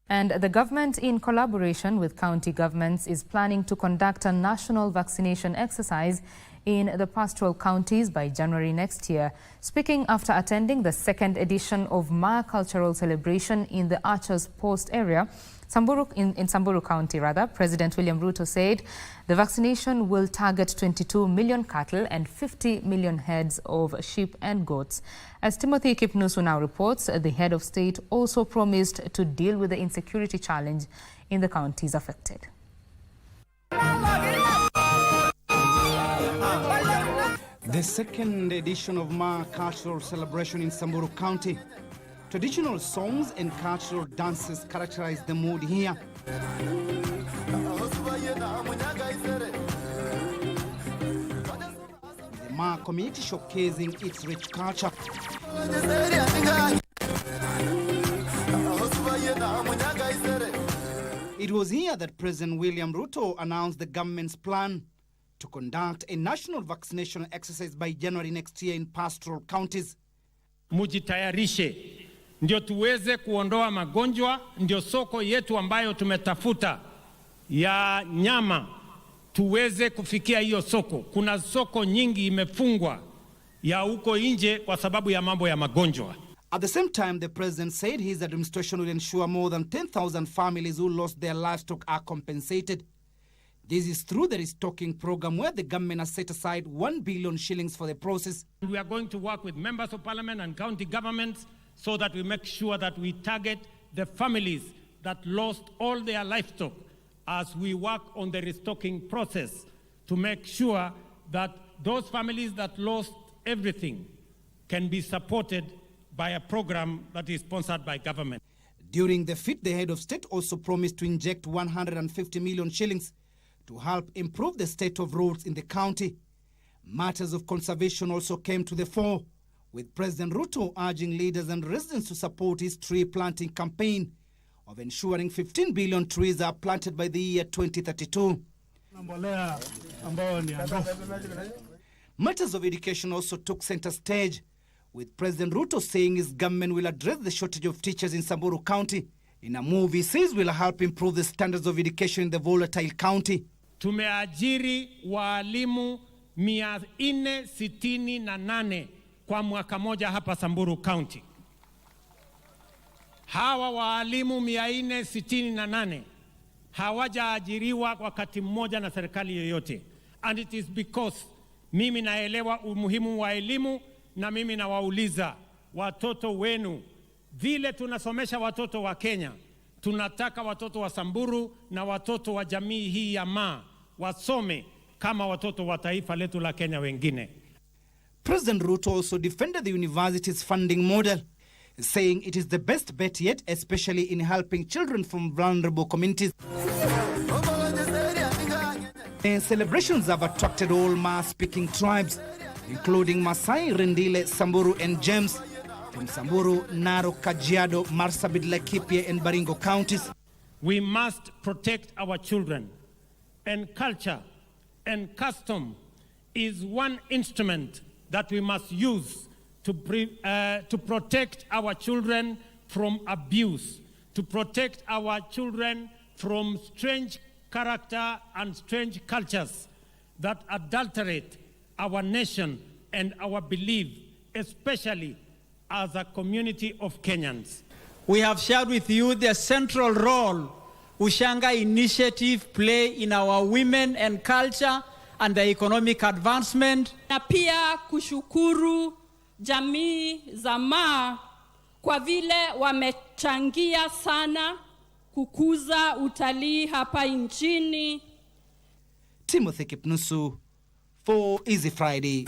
And the government, in collaboration with county governments, is planning to conduct a national vaccination exercise in the pastoral counties by January next year. Speaking after attending the second edition of Ma Cultural Celebration in the Archers Post area, in Samburu County, President William Ruto said the vaccination will target 22 million cattle and 50 million heads of sheep and goats. As Timothy Kipnusu now reports, the head of state also promised to deal with the insecurity challenge in the counties affected. The second edition of Ma Cultural Celebration in Samburu County. Traditional songs and cultural dances characterize the mood here. The Ma community showcasing its rich culture. It was here that President William Ruto announced the government's plan to conduct a national vaccination exercise by January next year in pastoral counties. Mujitayarishe ndio tuweze kuondoa magonjwa, ndio soko yetu ambayo tumetafuta ya nyama tuweze kufikia hiyo soko. Kuna soko nyingi imefungwa ya huko nje kwa sababu ya mambo ya magonjwa. At the same time, the president said his administration will ensure more than 10,000 families who lost their livestock are compensated. This is through the restocking program where the government has set aside 1 billion shillings for the process. We are going to work with members of parliament and county governments so that we make sure that we target the families that lost all their livestock as we work on the restocking process to make sure that those families that lost everything can be supported by a program that is sponsored by government. During the feat, the head of state also promised to inject 150 million shillings to help improve the state of roads in the county. Matters of conservation also came to the fore, with President Ruto urging leaders and residents to support his tree planting campaign of ensuring 15 billion trees are planted by the year 2032. Matters of education also took center stage, with President Ruto saying his government will address the shortage of teachers in Samburu County in a move he says will help improve the standards of education in the volatile county. Tumeajiri walimu 468 kwa mwaka moja hapa Samburu County. Hawa walimu 468 hawajaajiriwa wakati mmoja na serikali yoyote. And it is because mimi naelewa umuhimu wa elimu, na mimi nawauliza watoto wenu vile tunasomesha watoto wa Kenya. Tunataka watoto wa Samburu na watoto wa jamii hii ya Ma wasome kama watoto wa taifa letu la Kenya wengine. President Ruto also defended the university's funding model, saying it is the best bet yet, especially in helping children from vulnerable communities. The celebrations have attracted all Ma-speaking tribes, including Masai, Rendile, Samburu and James from Samburu, Narok, Kajiado, Marsabit, Laikipia and Baringo counties. We must protect our children, and culture and custom is one instrument that we must use to protect our children from abuse, to protect our children from strange character and strange cultures that adulterate our nation and our belief, especially as a community of Kenyans. We have shared with you the central role Ushanga initiative play in our women and culture and the economic advancement. Na pia kushukuru jamii za Ma kwa vile wamechangia sana kukuza utalii hapa nchini. Timothy Kipnusu for Easy Friday.